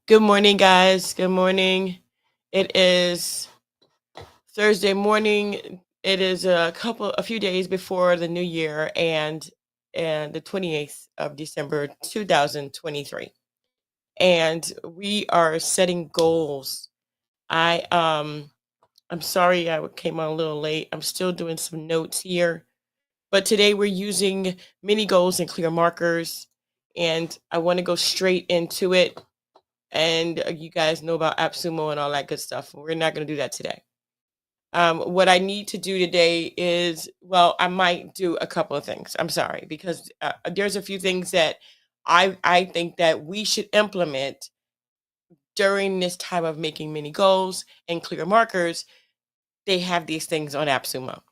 Good morning, guys. Good morning. It is Thursday morning. It is a few days before the new year, and the 28th of December 2023. And we are setting goals. I'm sorry I came on a little late. I'm still doing some notes here. But today we're using mini goals and clear markers, and I want to go straight into it. And you guys know about AppSumo and all that good stuff. We're not going to do that today. What I need to do today is, well, I might do a couple of things. I'm sorry, because there's a few things that I think that we should implement during this time of making mini goals and clear markers. They have these things on AppSumo.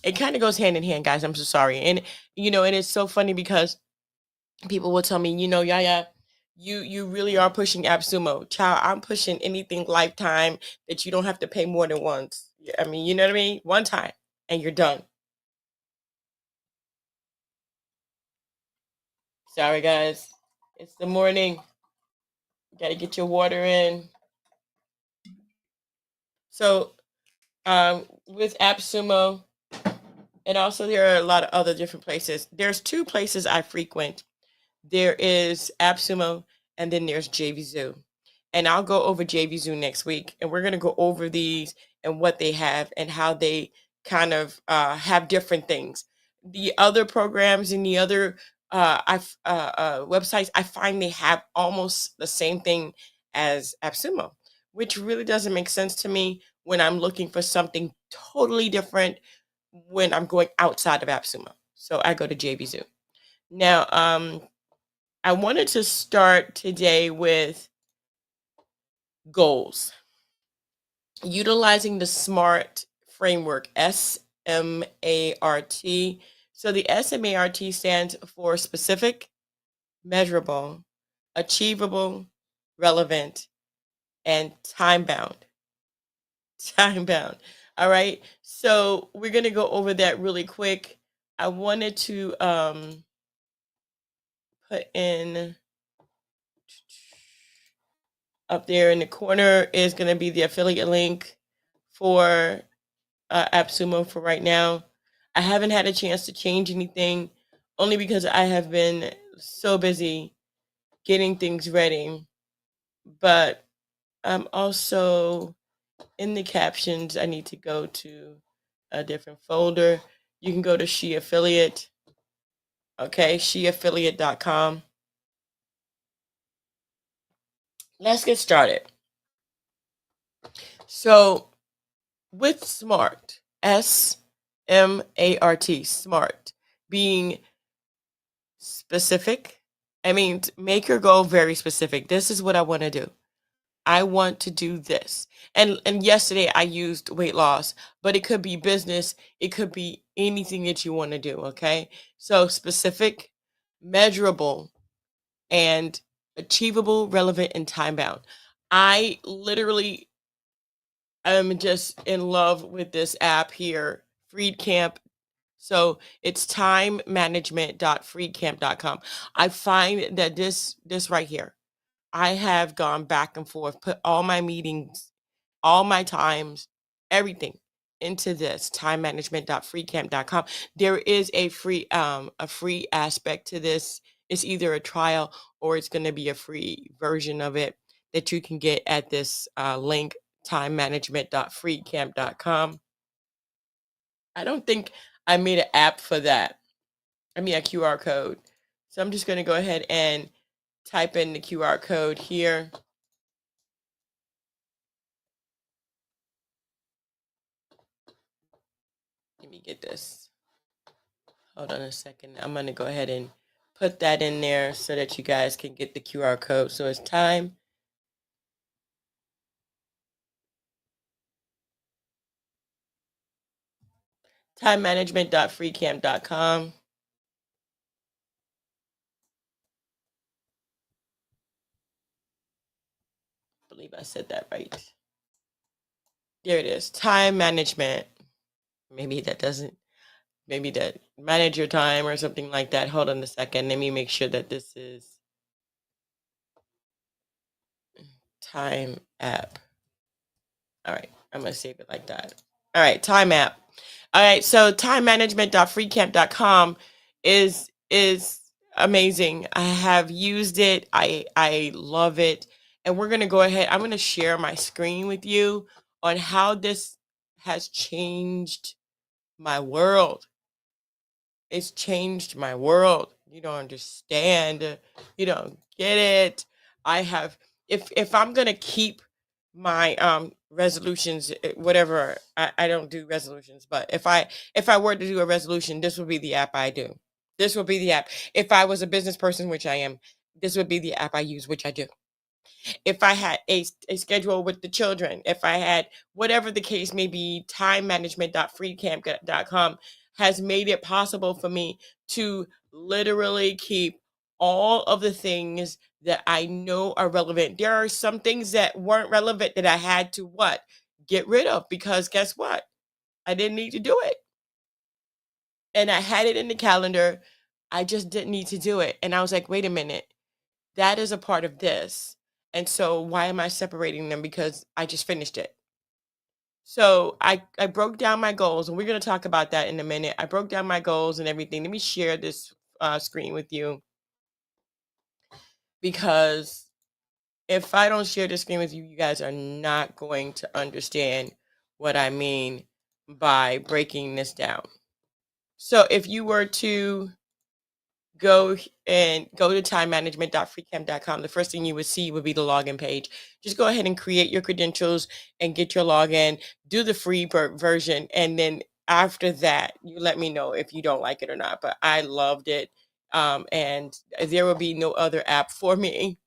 It kind of goes hand in hand, guys. I'm so sorry. And it's so funny because people will tell me, Yaya, you really are pushing AppSumo. Child, I'm pushing anything lifetime that you don't have to pay more than once. I mean, you know what I mean? One time and you're done. Sorry, guys. It's the morning. You got to get your water in. So, with AppSumo, and also there are a lot of other different places. There's two places I frequent. There is AppSumo, and then there's JVZoo. And I'll go over JVZoo next week, and we're going to go over these and what they have and how they kind of have different things. The other programs and the other websites, I find they have almost the same thing as AppSumo, which really doesn't make sense to me when I'm looking for something totally different when I'm going outside of AppSumo. So I go to JVZoo. Now, I wanted to start today with goals. Utilizing the SMART framework, SMART. So the SMART stands for specific, measurable, achievable, relevant, and time bound. Time bound. All right. So we're going to go over that really quick. I wanted to put in up there in the corner is going to be the affiliate link for AppSumo for right now. I haven't had a chance to change anything only because I have been so busy getting things ready. But I'm also in the captions. I need to go to a different folder. You can go to She Affiliate. Okay, sheaffiliate.com. Let's get started. So, with SMART, SMART, SMART, being specific. I mean, make your goal very specific. This is what I want to do. I want to do this. And yesterday I used weight loss, but it could be business, it could be anything that you want to do, okay? So specific, measurable, and achievable, relevant, and time bound. I literally am just in love with this app here, Freedcamp. So it's timemanagement.freecamp.com. I find that this right here, I have gone back and forth, put all my meetings, all my times, everything into this timemanagement.freecamp.com. There is a free aspect to this. It's either a trial or it's going to be a free version of it that you can get at this link timemanagement.freecamp.com. I don't think I made an app for that. I mean, a QR code. So I'm just going to go ahead and type in the QR code here. Let me get this. Hold on a second. I'm going to go ahead and put that in there so that you guys can get the QR code. So it's timemanagement.freecamp.com. I believe I said that right. There it is. Time management. Maybe that doesn't, maybe that manage your time or something like that. Hold on a second. Let me make sure that this is time app. All right, I'm gonna save it like that. All right, time app. All right, so timemanagement.freecamp.com is amazing. I have used it. I love it. And we're gonna go ahead. I'm gonna share my screen with you on how this has changed my world. It's changed my world. You don't understand. You don't get it. I have if I'm gonna keep my resolutions, whatever, I don't do resolutions, but if I were to do a resolution, this would be the app I do. This would be the app. If I was a business person, which I am, this would be the app I use, which I do. If I had a schedule with the children, if I had whatever the case may be, time management.freecamp.com has made it possible for me to literally keep all of the things that I know are relevant. There are some things that weren't relevant that I had to what? Get rid of, because guess what? I didn't need to do it. And I had it in the calendar. I just didn't need to do it. And I was like, wait a minute, that is a part of this. And so why am I separating them? Because I just finished it. So I broke down my goals, and we're going to talk about that in a minute. I broke down my goals and everything. Let me share this screen with you, because if I don't share this screen with you, you guys are not going to understand what I mean by breaking this down. So if you were to go to timemanagement.freecamp.com, the first thing you would see would be the login page. Just go ahead and create your credentials and get your login, do the free version, and then after that, you let me know if you don't like it or not. But I loved it, and there will be no other app for me.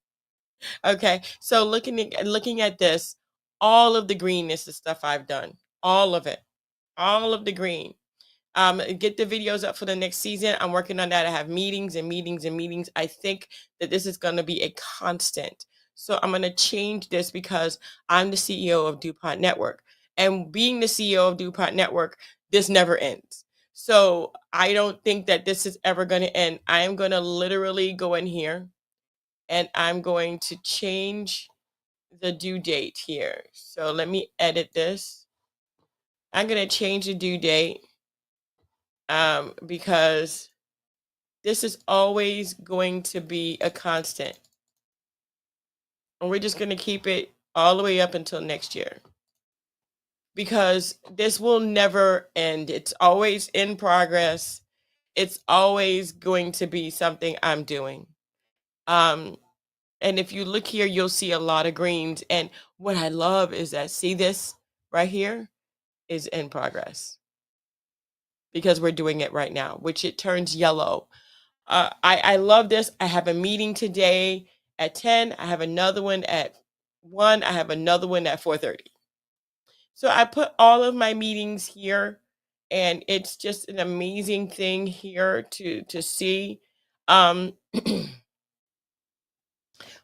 Okay, so looking at this, all of the greenness is stuff I've done, all of it, all of the green. Get the videos up for the next season. I'm working on that. I have meetings and meetings and meetings. I think that this is going to be a constant. So I'm going to change this because I'm the CEO of DuPont Network. And being the CEO of DuPont Network, this never ends. So I don't think that this is ever going to end. I am going to literally go in here and I'm going to change the due date here. So let me edit this. I'm going to change the due date because this is always going to be a constant. And we're just going to keep it all the way up until next year, because this will never end. It's always in progress. It's always going to be something I'm doing. And if you look here, you'll see a lot of greens. And what I love is that, see this right here is in progress, because we're doing it right now, which it turns yellow. I love this. I have a meeting today at 10. I have another one at 1. I have another one at 4:30. So I put all of my meetings here, and it's just an amazing thing here to see. Um,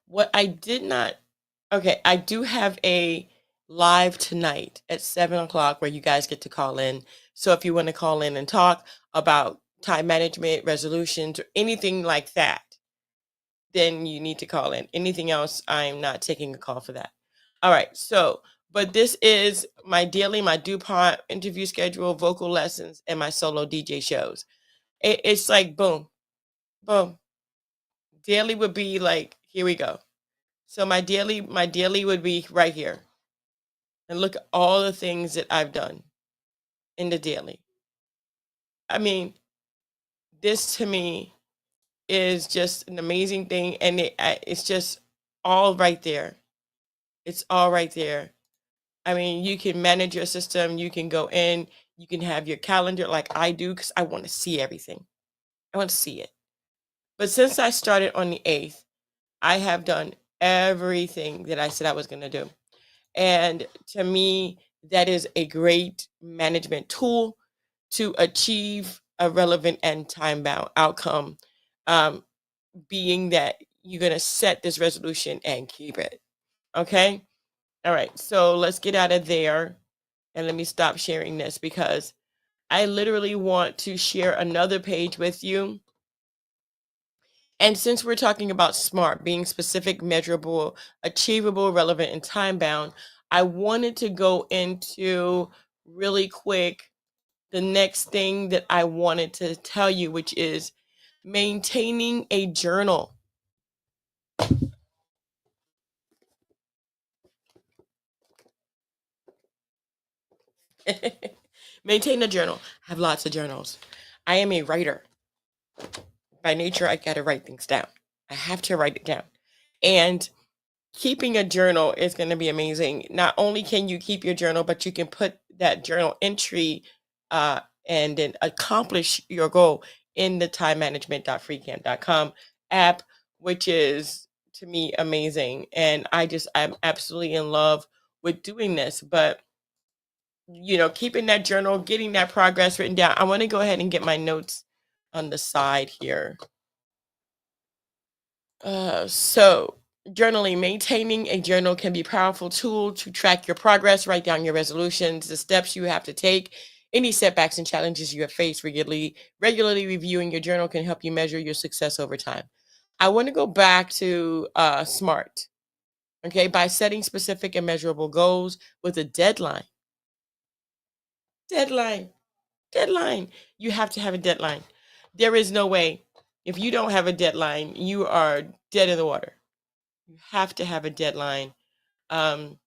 what I did not, okay, I do have a live tonight at 7 o'clock where you guys get to call in. So if you want to call in and talk about time management, resolutions, or anything like that, then you need to call in. Anything else, I'm not taking a call for that. All right. So, but this is my daily, my DuPont interview schedule, vocal lessons, and my solo DJ shows. It's like boom, boom. Daily would be like, here we go. So my daily would be right here. And look at all the things that I've done in the daily. I mean, this to me is just an amazing thing, and it's just all right there. It's all right there. I mean, you can manage your system, you can go in, you can have your calendar like I do, because I want to see everything. I want to see it. But since I started on the 8th, I have done everything that I said I was going to do. And to me, that is a great management tool to achieve a relevant and time bound outcome, um, being that you're going to set this resolution and keep it. Okay. All right. So let's get out of there. And let me stop sharing this, because I literally want to share another page with you. And since we're talking about SMART, being specific, measurable, achievable, relevant, and time bound, I wanted to go into really quick the next thing that I wanted to tell you, which is maintaining a journal. Maintain a journal. I have lots of journals. I am a writer. By nature, I got to write things down. I have to write it down. And keeping a journal is going to be amazing. Not only can you keep your journal, but you can put that journal entry and then accomplish your goal in the timemanagement.freecamp.com app, which is to me amazing. And I'm absolutely in love with doing this. But keeping that journal, getting that progress written down. I want to go ahead and get my notes on the side here. So journaling, maintaining a journal can be a powerful tool to track your progress, write down your resolutions, the steps you have to take, any setbacks and challenges you have faced regularly. Regularly reviewing your journal can help you measure your success over time. I want to go back to SMART. Okay, by setting specific and measurable goals with a deadline. Deadline. Deadline. You have to have a deadline. There is no way. If you don't have a deadline, you are dead in the water. You have to have a deadline. Um,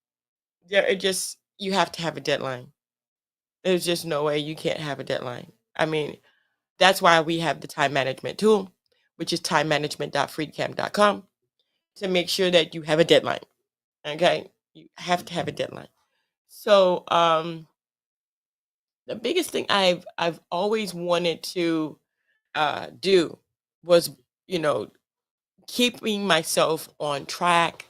you have to have a deadline. There's just no way you can't have a deadline. I mean, that's why we have the time management tool, which is timemanagement.freecamp.com, to make sure that you have a deadline. Okay? You have to have a deadline. So, the biggest thing I've always wanted to do was, you know, keeping myself on track.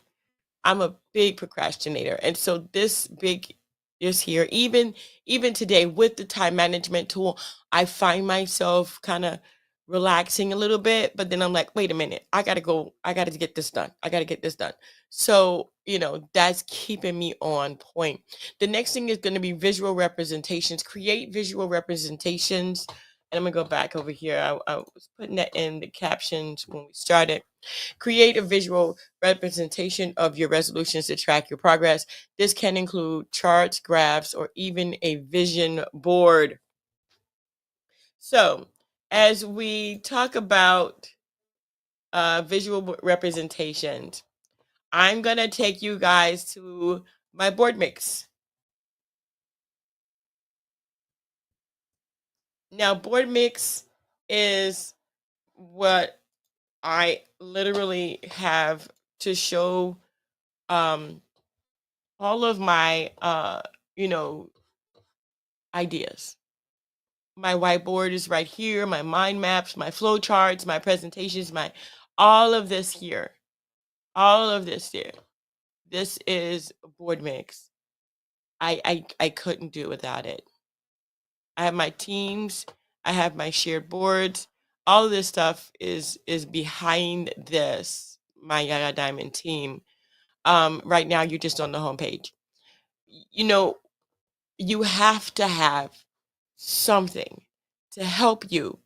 I'm a big procrastinator. And so this big is here. Even today with the time management tool, I find myself kind of relaxing a little bit, but then I'm like, wait a minute, I gotta go, I gotta get this done. I gotta get this done. So, that's keeping me on point. The next thing is gonna be visual representations. Create visual representations. And I'm gonna go back over here. I was putting that in the captions when we started. Create a visual representation of your resolutions to track your progress. This can include charts, graphs, or even a vision board. So, as we talk about visual representations, I'm going to take you guys to my board mix. Now, board mix is what I literally have to show um, all of my you know ideas. My whiteboard is right here, my mind maps, my flow charts, my presentations, my all of this here. All of this here. This is a board mix. I couldn't do without it. I have my teams, I have my shared boards. All of this stuff is behind this, my Yaya Diamond team. Right now you're just on the homepage. You know, you have to have something to help you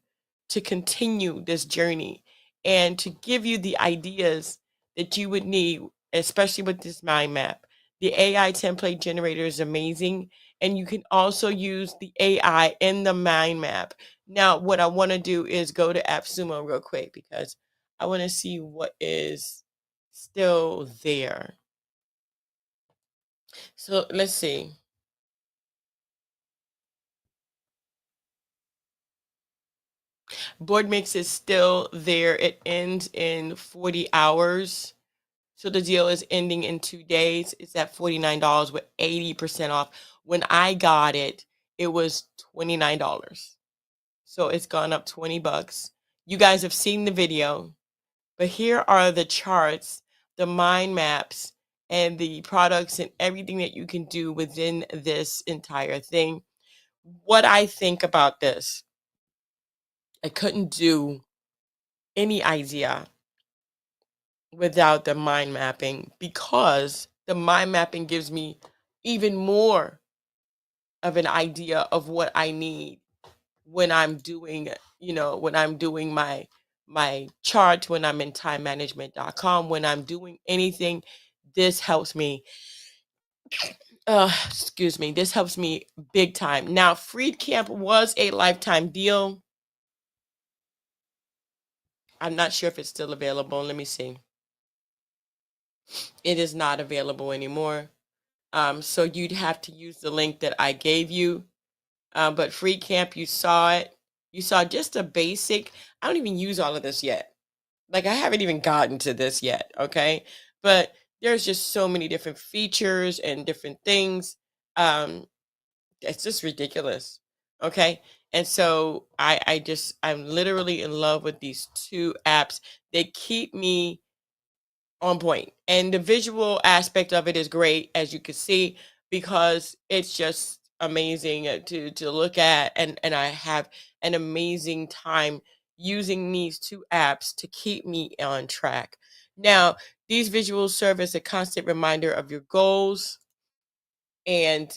to continue this journey and to give you the ideas that you would need, especially with this mind map. The AI template generator is amazing, and you can also use the AI in the mind map. Now, what I want to do is go to AppSumo real quick because I want to see what is still there. So let's see. Board Mix is still there. It ends in 40 hours. So the deal is ending in 2 days. It's at $49 with 80% off. When I got it, it was $29. So it's gone up 20 bucks. You guys have seen the video, but here are the charts, the mind maps, and the products and everything that you can do within this entire thing. What I think about this, I couldn't do any idea without the mind mapping because the mind mapping gives me even more of an idea of what I need when I'm doing, when I'm doing my charts, when I'm in timemanagement.com, when I'm doing anything, this helps me. Excuse me. This helps me big time. Now, Freed Camp was a lifetime deal. I'm not sure if it's still available. Let me see. It is not available anymore. So you'd have to use the link that I gave you. But Free Camp, you saw it. You saw just a basic. I don't even use all of this yet. Like, I haven't even gotten to this yet. Okay. But there's just so many different features and different things. Um, it's just ridiculous. Okay. And so I'm literally in love with these two apps. They keep me on point. And the visual aspect of it is great, as you can see, because it's just amazing to look at. And I have an amazing time using these two apps to keep me on track. Now, these visuals serve as a constant reminder of your goals and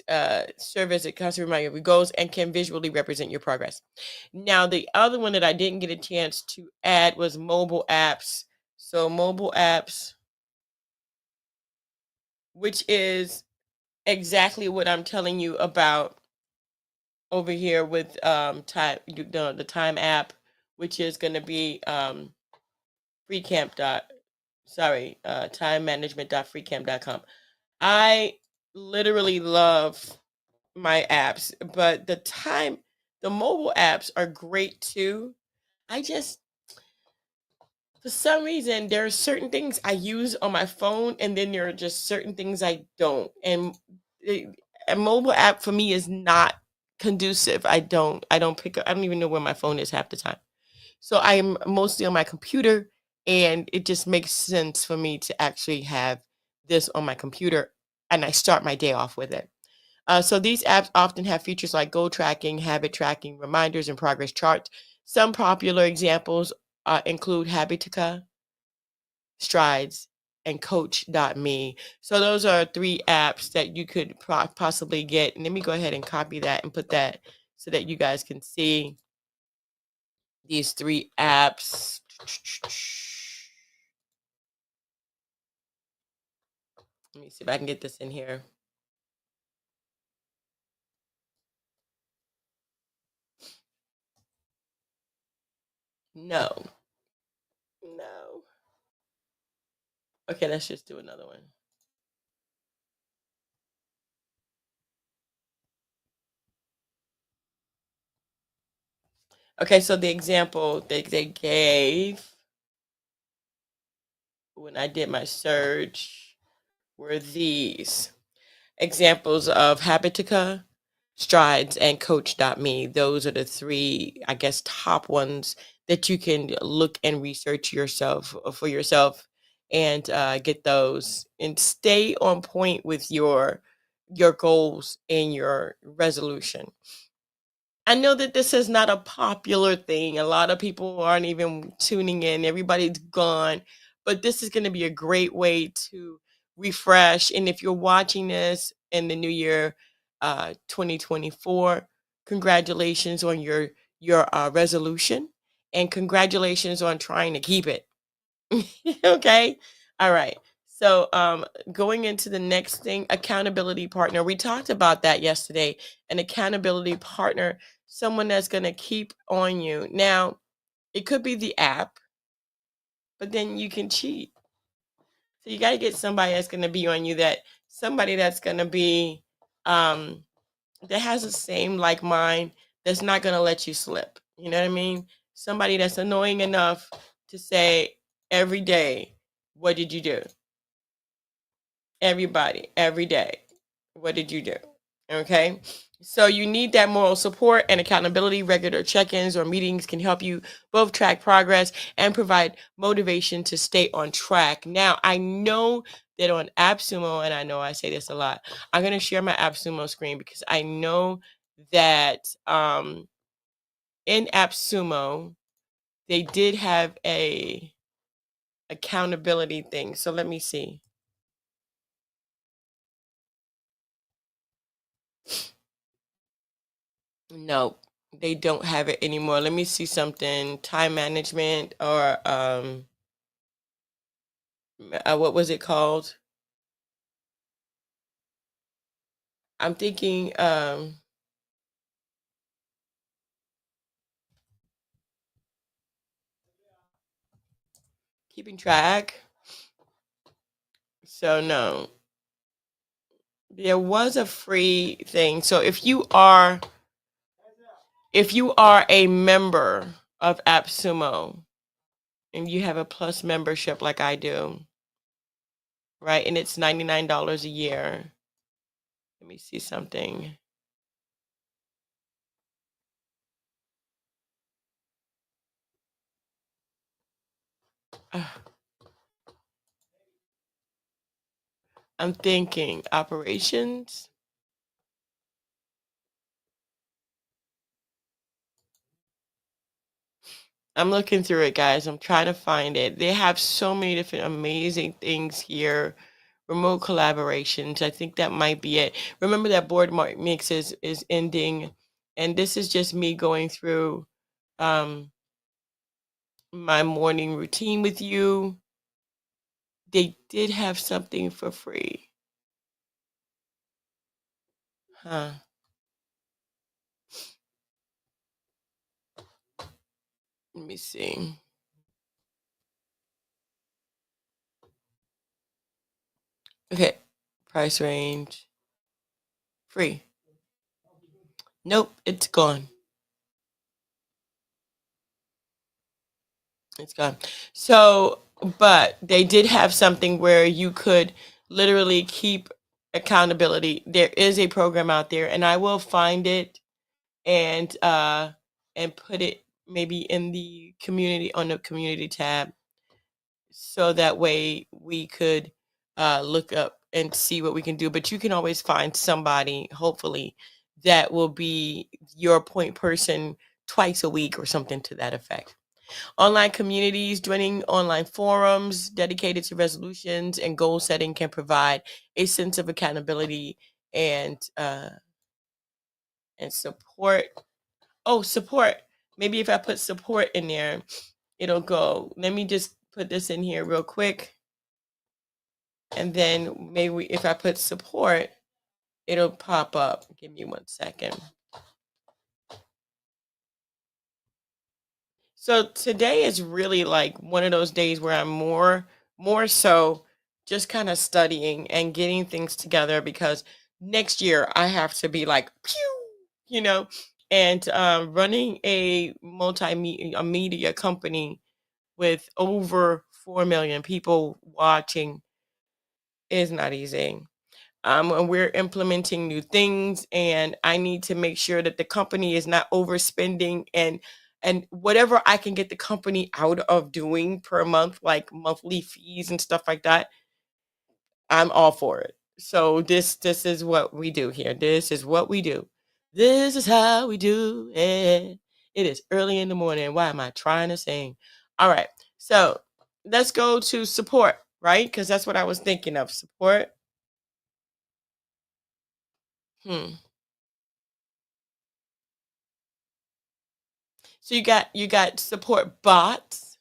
serve as a constant reminder of your goals and can visually represent your progress. Now, the other one that I didn't get a chance to add was mobile apps. So, mobile apps, which is exactly what I'm telling you about over here with time the time app, which is going to be freecamp dot sorry time management dot freecamp.com. I literally love my apps, but the mobile apps are great too. I just, for some reason, there are certain things I use on my phone, and then there are just certain things I don't. And a mobile app for me is not conducive. I don't pick up. I don't even know where my phone is half the time. So I am mostly on my computer, and it just makes sense for me to actually have this on my computer, and I start my day off with it. So these apps often have features like goal tracking, habit tracking, reminders, and progress charts. Some popular examples include Habitica, Strides, and Coach.me. So those are three apps that you could possibly get. And let me go ahead and copy that and put that so that you guys can see these three apps. Let me see if I can get this in here. No. No. Okay, let's just do another one. Okay, so the example that they gave when I did my search were these examples of Habitica, Strides, and Coach.me. Those are the three, I guess, top ones that you can look and research yourself for yourself and get those and stay on point with your goals and your resolution. I know that this is not a popular thing. A lot of people aren't even tuning in. Everybody's gone. But this is going to be a great way to refresh. And if you're watching this in the new year, 2024, congratulations on your resolution, and congratulations on trying to keep it. Okay. All right. So going into the next thing, accountability partner. We talked about that yesterday. An accountability partner, someone that's going to keep on you. Now, it could be the app, but then you can cheat. So you got to get somebody that's going to be on you, that somebody that's going to be um that has the same like mind, that's not going to let you slip. You know what I mean? Somebody that's annoying enough to say every day, what did you do? Everybody, every day. What did you do? Okay. So you need that moral support and accountability. Regular check-ins or meetings can help you both track progress and provide motivation to stay on track. Now, I know that on AppSumo, and I know I say this a lot, I'm going to share my AppSumo screen because I know that in AppSumo, they did have a accountability thing. So let me see. No, they don't have it anymore. Let me see something. Time management or what was it called? I'm thinking keeping track. So no. There was a free thing. So if you are a member of AppSumo and you have a plus membership like I do, right? And it's $99 a year. Let me see something. I'm thinking operations. I'm looking through it, guys. I'm trying to find it. They have so many different amazing things here. Remote collaborations. I think that might be it. Remember that board mix is ending, and this is just me going through um my morning routine with you. They did have something for free. Huh. Let me see. Okay. Price range. Free. Nope, it's gone. It's gone. So, but they did have something where you could literally keep accountability. There is a program out there, and I will find it and put it maybe in the community on the community tab, so that way we could look up and see what we can do. But you can always find somebody, hopefully, that will be your point person twice a week or something to that effect. Online communities, joining online forums dedicated to resolutions and goal setting can provide a sense of accountability and support. Oh, support. Maybe if I put support in there, it'll go. Let me just put this in here real quick. And then maybe if I put support, it'll pop up. Give me 1 second. So today is really like one of those days where I'm more so just kind of studying and getting things together, because next year I have to be like pew, you know, and running a multimedia media company with over 4 million people watching is not easy. And we're implementing new things, and I need to make sure that the company is not overspending, and whatever I can get the company out of doing per month, like monthly fees and stuff like that, I'm all for it. So this is what we do here. This is what we do. This is how we do it. It is early in the morning. Why am I trying to sing? All right. So let's go to support, right? Because that's what I was thinking of. Support. Hmm. So you got support bots.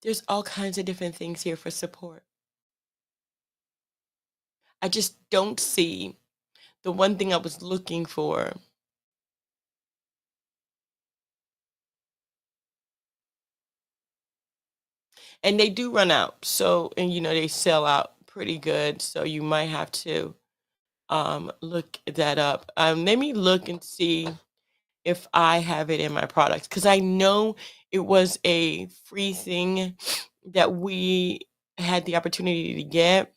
There's all kinds of different things here for support. I just don't see the one thing I was looking for. And they do run out. So, and they sell out pretty good. So you might have to look that up. Let me look and see if I have it in my products, because I know it was a free thing that we had the opportunity to get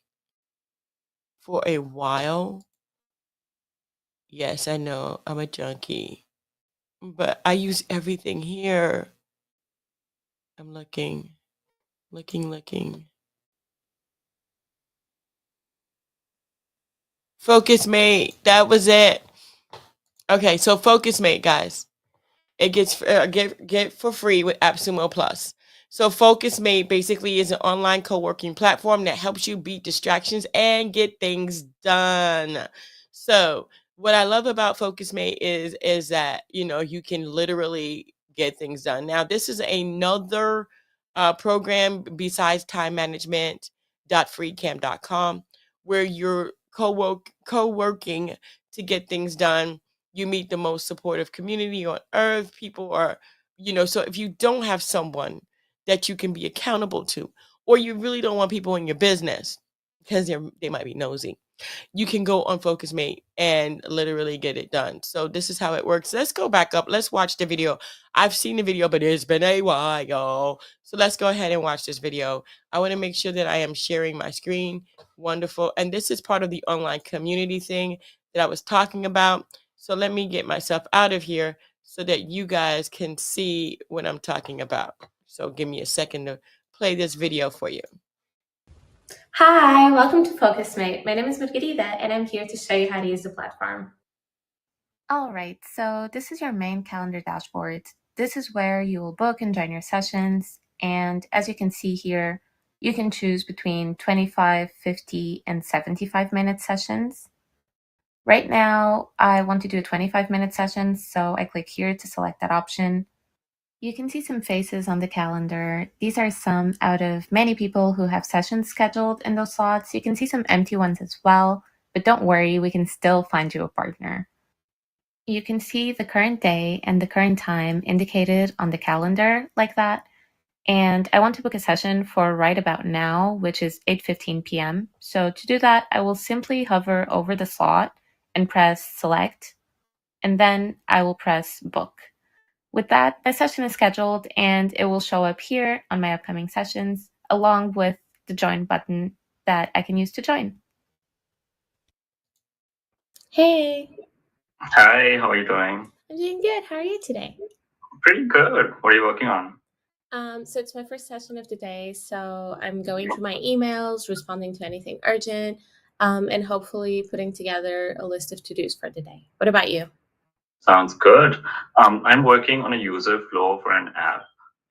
for a while. Yes, I know. I'm a junkie. But I use everything here. I'm looking, looking. Focus Mate. That was it. Okay, so Focus Mate, guys. It gets get for free with AppSumo Plus. So FocusMate basically is an online co-working platform that helps you beat distractions and get things done. So what I love about FocusMate is that you can literally get things done. Now this is another program besides time management freecamp.com where you're co-working to get things done. You meet the most supportive community on earth. People are, so if you don't have someone that you can be accountable to, or you really don't want people in your business because they might be nosy, you can go on FocusMate and literally get it done. So this is how it works. Let's go back up. Let's watch the video. I've seen the video, but it's been a while. So let's go ahead and watch this video. I want to make sure that I am sharing my screen. Wonderful. And this is part of the online community thing that I was talking about. So let me get myself out of here so that you guys can see what I'm talking about. So give me a second to play this video for you. Hi, welcome to FocusMate. My name is Margarita and I'm here to show you how to use the platform. All right, so this is your main calendar dashboard. This is where you will book and join your sessions. And as you can see here, you can choose between 25, 50, and 75-minute sessions. Right now, I want to do a 25-minute session, so I click here to select that option. You can see some faces on the calendar. These are some out of many people who have sessions scheduled in those slots. You can see some empty ones as well, but don't worry, we can still find you a partner. You can see the current day and the current time indicated on the calendar like that. And I want to book a session for right about now, which is 8:15 p.m. So to do that, I will simply hover over the slot and press select, and then I will press book. With that, my session is scheduled and it will show up here on my upcoming sessions along with the join button that I can use to join. Hey, Hi, how are you doing? I'm doing good. How are you today? Pretty good. What are you working on? So it's my first session of the day, so I'm going through my emails, responding to anything urgent, and hopefully putting together a list of to-dos for the day. What about you? Sounds good. I'm working on a user flow for an app,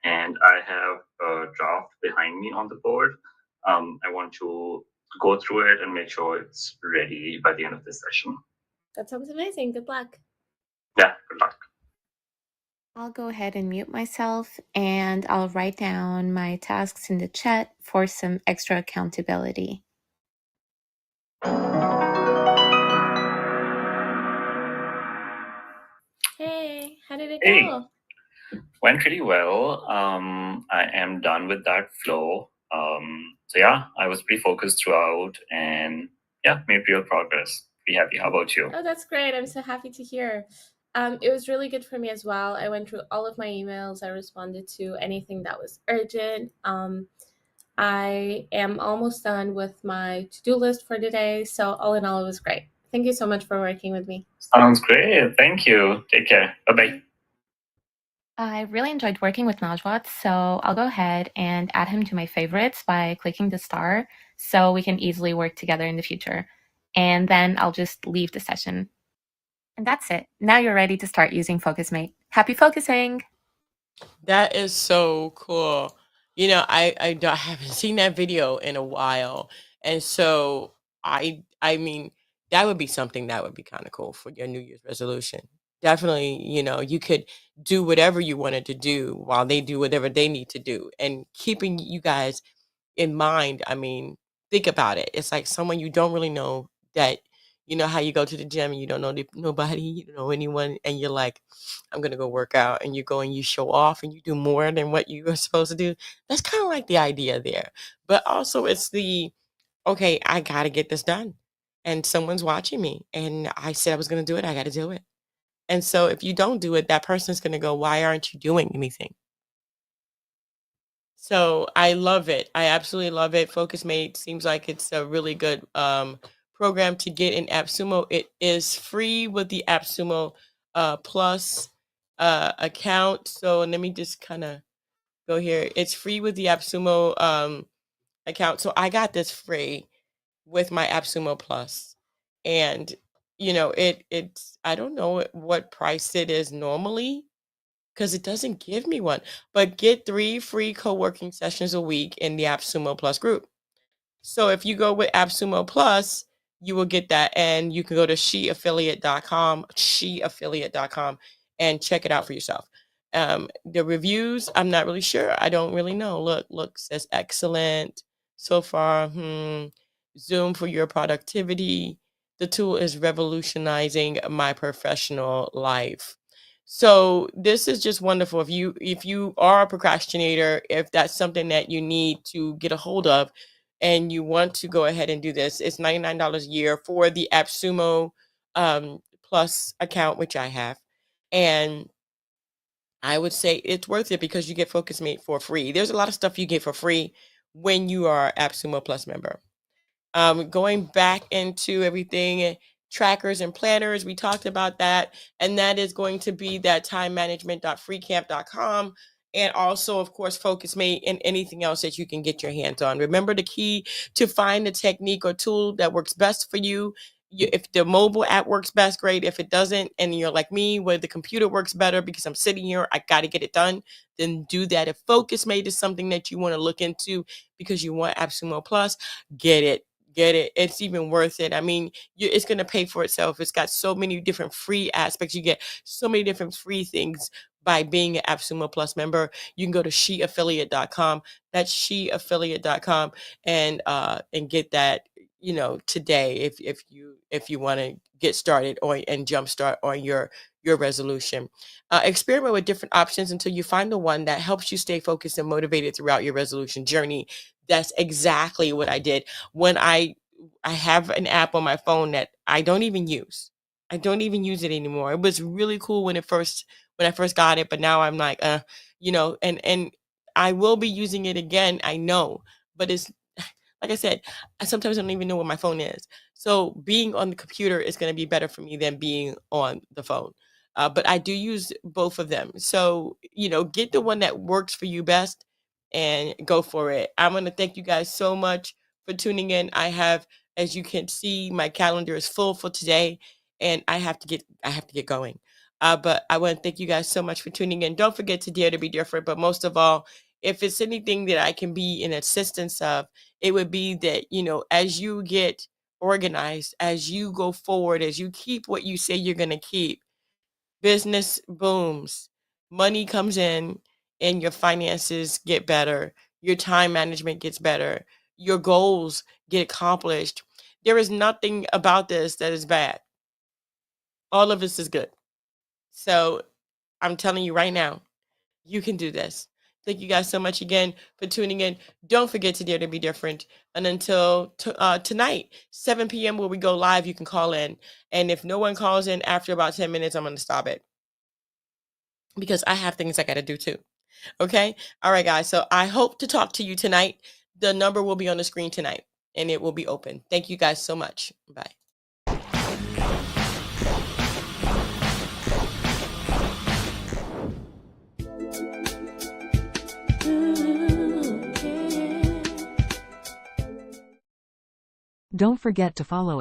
and I have a draft behind me on the board. I want to go through it and make sure it's ready by the end of this session. That sounds amazing. Good luck. Yeah, good luck. I'll go ahead and mute myself and I'll write down my tasks in the chat for some extra accountability. Hey, how did it Hey. go? Went pretty well. I am done with that flow. So yeah, I was pretty focused throughout and yeah, made real progress. Be happy. How about you? Oh, that's great. I'm so happy to hear. It was really good for me as well. I went through all of my emails. I responded to anything that was urgent. I am almost done with my to-do list for today. So all in all, it was great. Thank you so much for working with me. Sounds great. Thank you. Take care. Bye-bye. I really enjoyed working with Najwat, so I'll go ahead and add him to my favorites by clicking the star so we can easily work together in the future. And then I'll just leave the session. And that's it. Now you're ready to start using FocusMate. Happy focusing! That is so cool. I haven't seen that video in a while, and so I mean that would be something that would be kind of cool for your New Year's resolution. Definitely, you could do whatever you wanted to do while they do whatever they need to do, and keeping you guys in mind. I mean, think about it. It's like someone you don't really know that how you go to the gym and you don't know nobody, you don't know anyone, and you're like, I'm gonna go work out, and you go and you show off and you do more than what you are supposed to do. That's kind of like the idea there. But also it's the okay, I gotta get this done. And someone's watching me. And I said I was gonna do it, I gotta do it. And so if you don't do it, that person's gonna go, why aren't you doing anything? So I love it. I absolutely love it. FocusMate seems like it's a really good program to get in AppSumo. It is free with the AppSumo Plus account. So let me just kind of go here. It's free with the AppSumo account. So I got this free with my AppSumo Plus, and it's I don't know what price it is normally because it doesn't give me one. But get 3 free co-working sessions a week in the AppSumo Plus group. So if you go with AppSumo Plus, you will get that. And you can go to sheaffiliate.com, and check it out for yourself. The reviews, I'm not really sure. I don't really know. Look, says excellent so far. Zoom for your productivity. The tool is revolutionizing my professional life. So this is just wonderful. If you are a procrastinator, if that's something that you need to get a hold of, and you want to go ahead and do this, it's $99 a year for the AppSumo Plus account, which I have. And I would say it's worth it because you get FocusMate for free. There's a lot of stuff you get for free when you are AppSumo Plus member. Going back into everything, trackers and planners, we talked about that. And that is going to be that timemanagement.freecamp.com. And also, of course, FocusMate and anything else that you can get your hands on. Remember, the key to find the technique or tool that works best for you. If the mobile app works best, great. If it doesn't, and you're like me, where the computer works better because I'm sitting here, I got to get it done, then do that. If FocusMate is something that you want to look into because you want AppSumo Plus, get it. Get it. It's even worth it. I mean, it's going to pay for itself. It's got so many different free aspects. You get so many different free things by being an AppSumo Plus member. You can go to sheaffiliate.com. That's sheaffiliate.com, and get that, today, if you want to get started and jumpstart on your resolution. Experiment with different options until you find the one that helps you stay focused and motivated throughout your resolution journey. That's exactly what I did. When I have an app on my phone that I don't even use. I don't even use it anymore. It was really cool when I first got it, but now I'm like, and I will be using it again, I know, but it's like I said, I sometimes don't even know where my phone is. So being on the computer is going to be better for me than being on the phone. But I do use both of them. So, get the one that works for you best and go for it. I'm going to thank you guys so much for tuning in. As you can see, my calendar is full for today, and I have to get going. But I want to thank you guys so much for tuning in. Don't forget to dare to be different. But most of all, if it's anything that I can be in assistance of, it would be that, as you get organized, as you go forward, as you keep what you say you're going to keep, business booms, money comes in, and your finances get better, your time management gets better, your goals get accomplished. There is nothing about this that is bad. All of this is good. So I'm telling you right now, you can do this. Thank you guys so much again for tuning in. Don't forget to dare to be different. And until tonight, 7 p.m. where we go live, you can call in. And if no one calls in after about 10 minutes, I'm going to stop it because I have things I got to do too. Okay? All right, guys. So I hope to talk to you tonight. The number will be on the screen tonight, and it will be open. Thank you guys so much. Bye. Don't forget to follow